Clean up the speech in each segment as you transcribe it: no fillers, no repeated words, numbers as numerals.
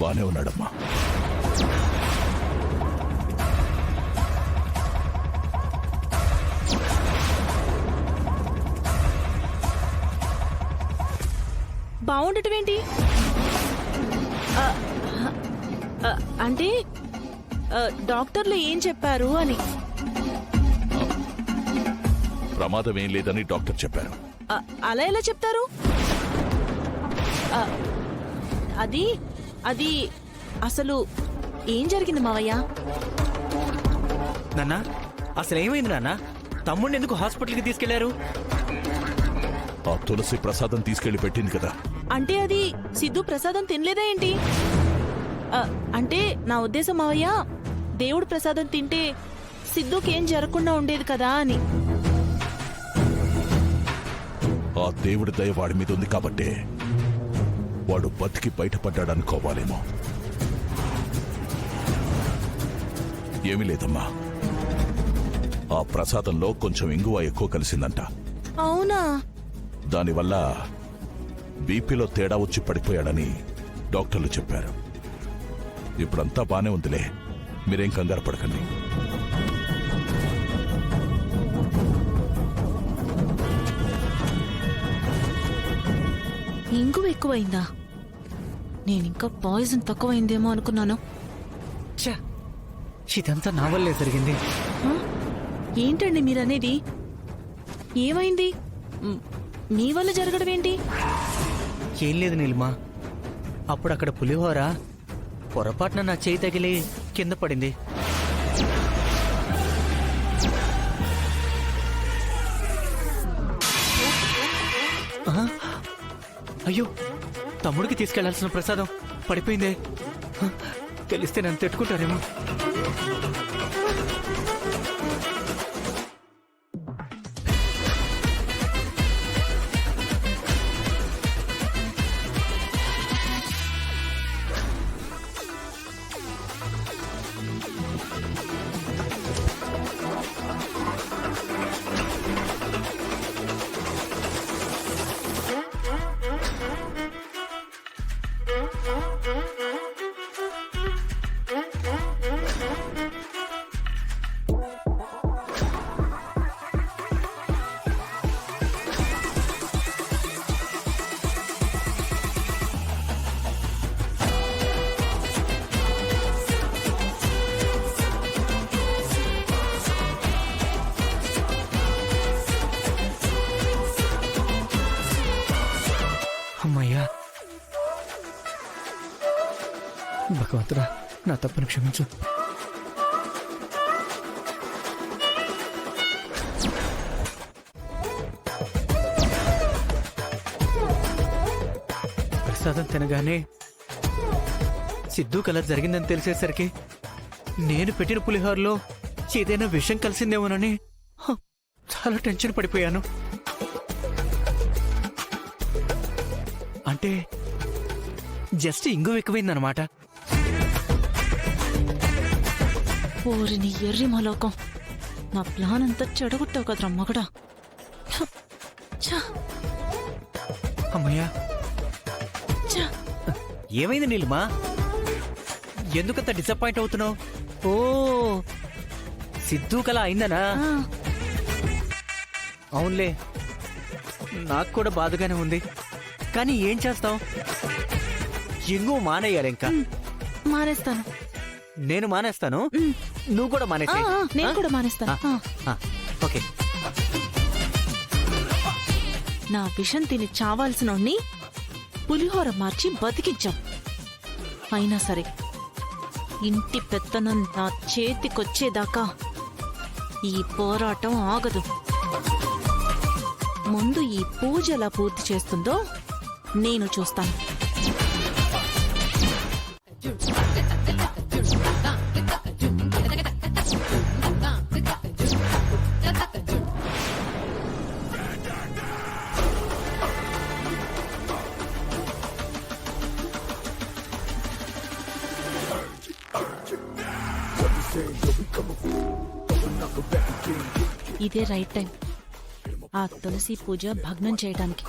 బానే ఉన్నాడమ్మా. బాగుండటం ఏంటి? అంటే డాక్టర్లు ఏం చెప్పారు అని. ప్రమాదం ఏం లేదని డాక్టర్ చెప్పారు. అలా ఎలా చెప్తారు? అది అది అసలు ఏం జరిగింది మావయ్య? నాన్న అసలు ఏమైంది నాన్న? తమ్ముడిని ఎందుకు హాస్పిటల్కి తీసుకెళ్లారు? ఆ తులసి ప్రసాదం తీసుకెళ్లి పెట్టింది కదా. అంటే అది సిద్ధు ప్రసాదం తినలేదా ఏంటి? అంటే నా ఉద్దేశం మావయ్య, దేవుడు ప్రసాదం తింటే సిద్ధుకేం జరగకుండా ఉండేది కదా అని. ఆ దేవుడి దయ వాడి మీద ఉంది కాబట్టే వాడు బతికి బయటపడ్డాడనుకోవాలేమో. ఏమీ లేదమ్మా, ఆ ప్రసాదంలో కొంచెం ఇంగువ ఎక్కువ కలిసిందంట. అవునా? దానివల్ల బీపీలో తేడా వచ్చి పడిపోయాడని డాక్టర్లు చెప్పారు. ఇప్పుడంతా బానే ఉందిలే, మీరేం కంగారు పడకండి. ఇంగువ ఎక్కువైందా? నేనింకా పాయిజన్ తక్కువైందేమో అనుకున్నాను. ఇదంతా నా వల్లే జరిగింది. ఏంటండి మీరనేది? ఏమైంది? మీ వల్ల జరగడం ఏంటి? ఏం లేదు నీలిమా, అప్పుడు అక్కడ పులిహోర పొరపాటున నా చేయి తగిలి కింద పడింది. అయ్యో, తమ్ముడికి తీసుకెళ్లాల్సిన ప్రసాదం పడిపోయిందే. తెలిస్తే నన్ను తిట్టుకుంటారేమో. అమ్మయ్యా, భగవంతుడా నా తప్పును క్షమించు. ప్రసాదం తినగానే సిద్ధు కల జరిగిందని తెలిసేసరికి నేను పెట్టిన పులిహోరలో ఏదైనా విషం కలిసిందేమోనని చాలా టెన్షన్ పడిపోయాను. అంటే జస్ట్ ఇంగువ ఎక్కువైందనమాట. ఓరిని ఎర్రి మలోకం, నా ప్లాన్ అంతా చెడగొట్టావు కదరా మగడా. అమ్మయ్యా, ఏమైంది నీలిమా? ఎందుకంత డిసప్పాయింట్ అవుతున్నావు? ఓ, సిద్ధు కల అయిందనా? అవునులే, నాకు కూడా బాధగానే ఉంది. కానీ ఏం చేస్తావు? ఇంగువ మానేయాలి. ఇంకా మానేస్తాను. నేను మానేస్తాను, నువ్వు కూడా మానేసే. నేను కూడా మానేస్తాను. ఓకే. నా విషం తిని చావాల్సినోడ్ని పులిహోర మార్చి బతికించాం. అయినా సరే ఇంటి పెత్తనం నా చేతికొచ్చేదాకా ఈ పోరాటం ఆగదు. ముందు ఈ పూజ ఎలా పూర్తి చేస్తుందో నేను చూస్తాను. ఇదే రైట్ టైం ఆ తులసి పూజ భగ్నం చేయడానికి.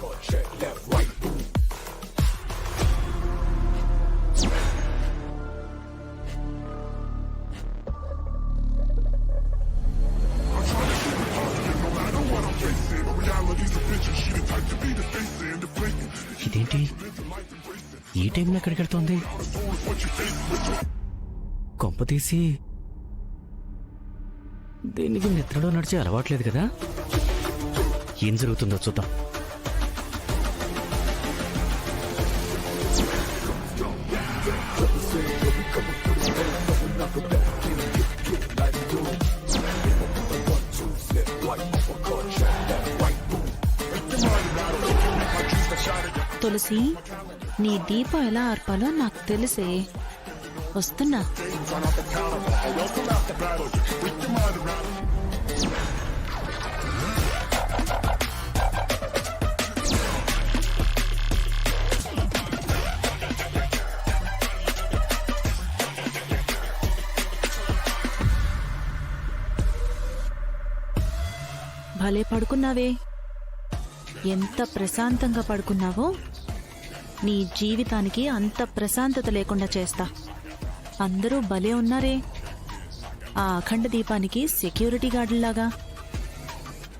ఇదేంటి ఈ టైంలో ఎక్కడికి వెళ్తోంది? కొంప తీసి దీనికి నిద్రలో నడిచే అలవాట్లేదు కదా. ఏం జరుగుతుందో చూద్దాం. తులసి, నీ దీపం ఎలా ఆర్పాలో నాకు తెలిసే. వస్తున్నా. భలే పడుకున్నావే. ఎంత ప్రశాంతంగా పడుకున్నావో, నీ జీవితానికి అంత ప్రశాంతత లేకుండా చేస్తా. అందరూ భలే ఉన్నారే. ఆ అఖండ దీపానికి సెక్యూరిటీ గార్డులాగా.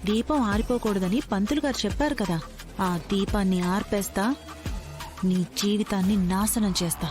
దీపం ఆరిపోకూడదని పంతులు గారు చెప్పారు కదా. ఆ దీపాన్ని ఆర్పేస్తా, నీ జీవితాన్ని నాశనం చేస్తా.